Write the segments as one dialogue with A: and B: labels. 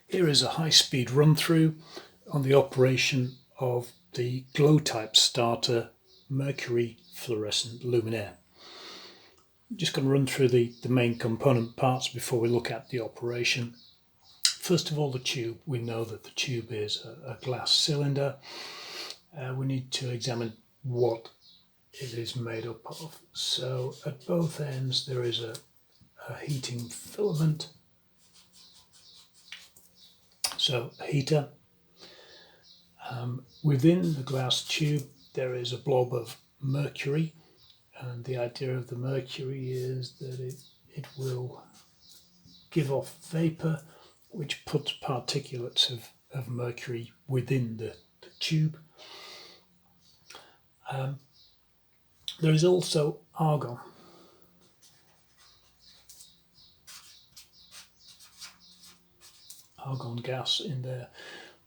A: Here is a high-speed run-through on the operation of the glow-type starter Mercury Fluorescent Luminaire. I'm just going to run through the main component parts before we look at the operation. First of all, the tube. We know that the tube is a glass cylinder. We need to examine what it is made up of. So at both ends there is a heating filament. So a heater. Within the glass tube there is a blob of mercury, and the idea of the mercury is that it will give off vapor which puts particulates of mercury within the tube. There is also argon. Argon gas in there.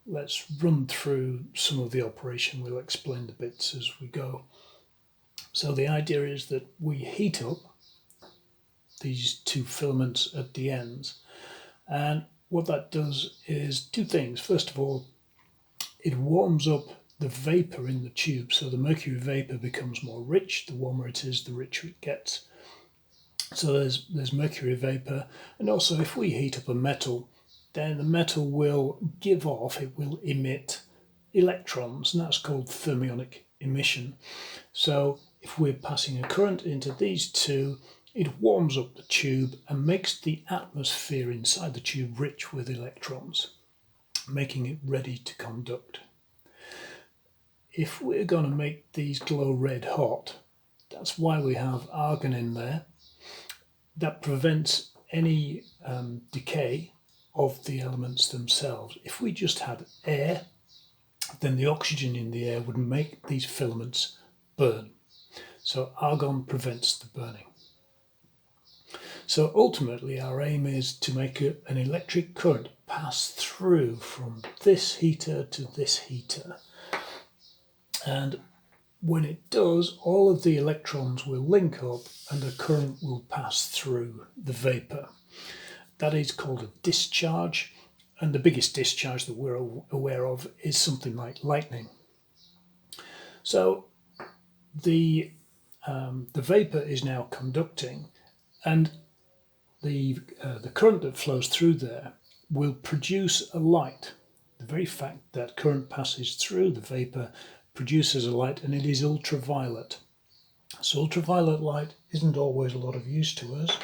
A: Let's run through some of the operation. We'll explain the bits as we go. So the idea is that we heat up these two filaments at the ends, and what that does is two things. First of all, it warms up the vapor in the tube, so the mercury vapor becomes more rich. The warmer it is, the richer it gets. So there's mercury vapor, and also if we heat up a metal, then the metal will give off, it will emit electrons, and that's called thermionic emission. So if we're passing a current into these two, it warms up the tube and makes the atmosphere inside the tube rich with electrons, making it ready to conduct. If we're going to make these glow red hot, that's why we have argon in there. That prevents any decay of the elements themselves. If we just had air, then the oxygen in the air would make these filaments burn. So argon prevents the burning. So ultimately our aim is to make an electric current pass through from this heater to this heater. And when it does, all of the electrons will link up and a current will pass through the vapor. That is called a discharge, and the biggest discharge that we're aware of is something like lightning. So the vapor is now conducting, and the current that flows through there will produce a light. The very fact that current passes through the vapor produces a light, and it is ultraviolet. So ultraviolet light isn't always a lot of use to us.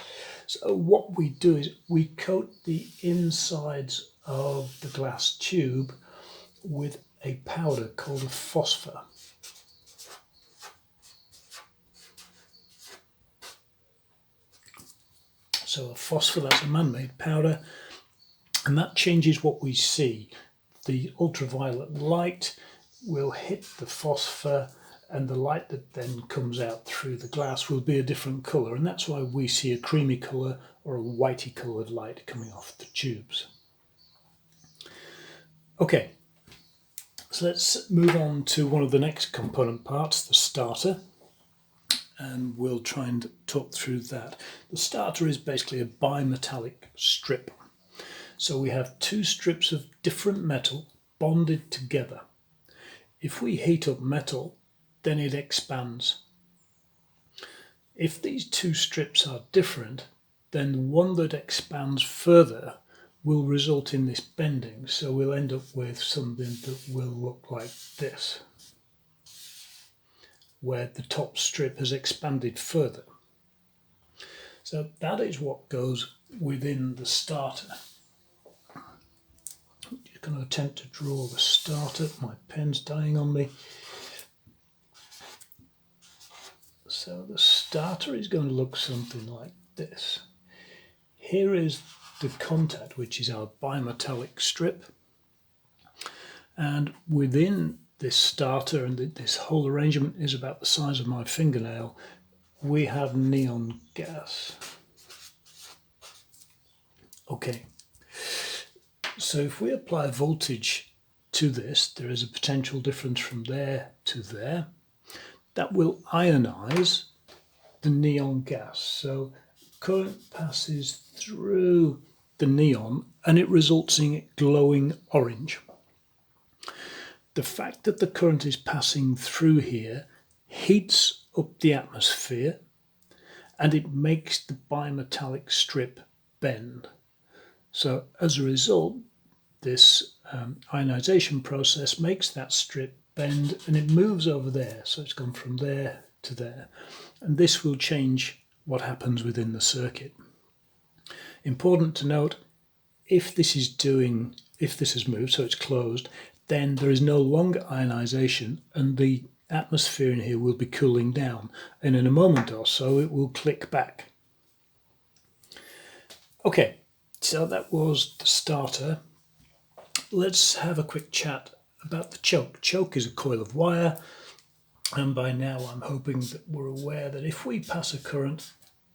A: So what we do is we coat the insides of the glass tube with a powder called a phosphor. So a phosphor, that's a man-made powder, and that changes what we see. The ultraviolet light will hit the phosphor, and the light that then comes out through the glass will be a different colour, and that's why we see a creamy colour or a whitey coloured light coming off the tubes. Okay, so let's move on to one of the next component parts, the starter, and we'll try and talk through that. The starter is basically a bimetallic strip. So we have two strips of different metal bonded together. If we heat up metal, then it expands. If these two strips are different, then the one that expands further will result in this bending. So we'll end up with something that will look like this, where the top strip has expanded further. So that is what goes within the starter. I'm just going to attempt to draw the starter. My pen's dying on me. So the starter is going to look something like this. Here is the contact, which is our bimetallic strip. And within this starter, and this whole arrangement is about the size of my fingernail, we have neon gas. Okay, so if we apply voltage to this, there is a potential difference from there to there. That will ionize the neon gas. So current passes through the neon and it results in it glowing orange. The fact that the current is passing through here heats up the atmosphere and it makes the bimetallic strip bend. So as a result, this ionization process makes that strip bend and it moves over there. So it's gone from there to there. And this will change what happens within the circuit. Important to note, if this has moved, so it's closed, then there is no longer ionization and the atmosphere in here will be cooling down. And in a moment or so, it will click back. Okay, so that was the starter. Let's have a quick chat about the choke. Choke is a coil of wire, and by now I'm hoping that we're aware that if we pass a current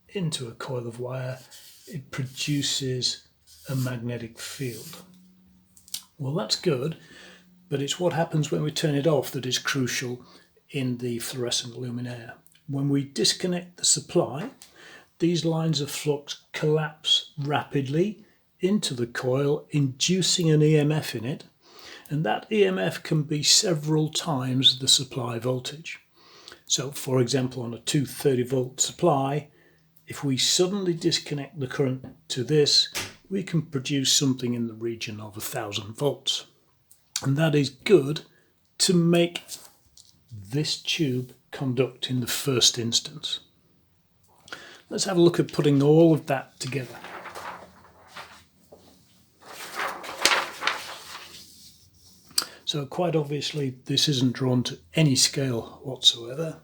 A: into a coil of wire, it produces a magnetic field. Well, that's good, but it's what happens when we turn it off that is crucial in the fluorescent luminaire. When we disconnect the supply, these lines of flux collapse rapidly into the coil, inducing an EMF in it, and that EMF can be several times the supply voltage. So, for example, on a 230 volt supply, if we suddenly disconnect the current to this, we can produce something in the region of 1000 volts. And that is good to make this tube conduct in the first instance. Let's have a look at putting all of that together. So quite obviously this isn't drawn to any scale whatsoever.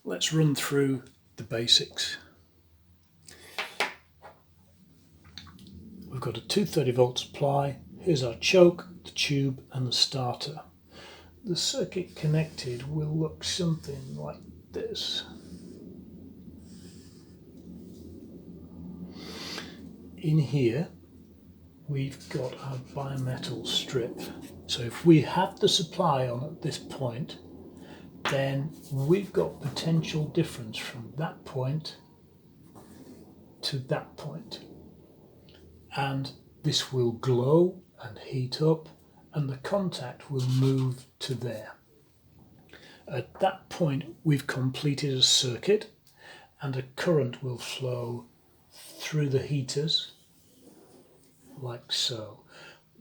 A: Let's run through the basics. We've got a 230 volt supply. Here's our choke, the tube and the starter. The circuit connected will look something like this. In here we've got our bimetal strip. So if we have the supply on at this point, then we've got potential difference from that point to that point. And this will glow and heat up and the contact will move to there. At that point we've completed a circuit and a current will flow through the heaters like so.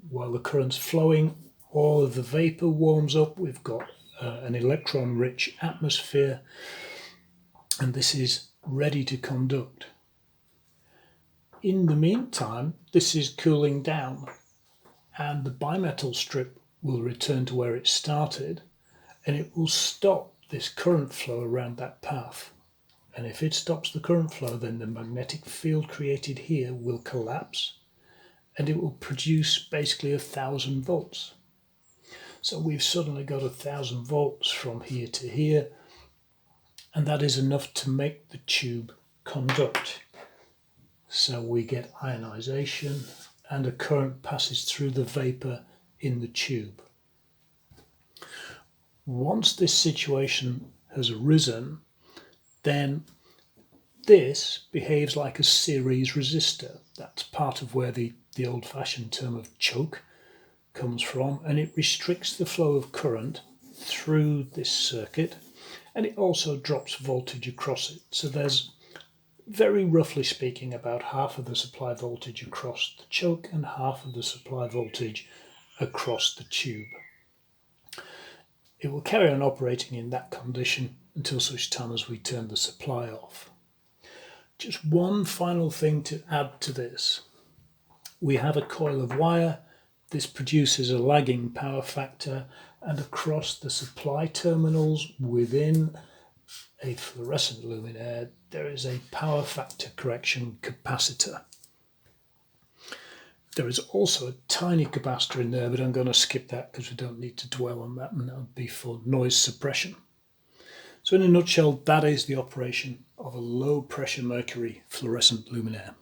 A: While the current's flowing, all of the vapor warms up. We've got an electron-rich atmosphere and this is ready to conduct. In the meantime, this is cooling down and the bimetal strip will return to where it started and it will stop this current flow around that path. And if it stops the current flow, then the magnetic field created here will collapse and it will produce basically 1000 volts. So we've suddenly got 1000 volts from here to here, and that is enough to make the tube conduct. So we get ionization and a current passes through the vapor in the tube. Once this situation has arisen, then this behaves like a series resistor. That's part of where the old-fashioned term of choke comes from, and it restricts the flow of current through this circuit and it also drops voltage across it. So there's, very roughly speaking, about half of the supply voltage across the choke and half of the supply voltage across the tube. It will carry on operating in that condition until such time as we turn the supply off. Just one final thing to add to this. We have a coil of wire. This produces a lagging power factor, and across the supply terminals within a fluorescent luminaire there is a power factor correction capacitor. There is also a tiny capacitor in there, but I'm going to skip that because we don't need to dwell on that, and that would be for noise suppression. So in a nutshell, that is the operation of a low pressure mercury fluorescent luminaire.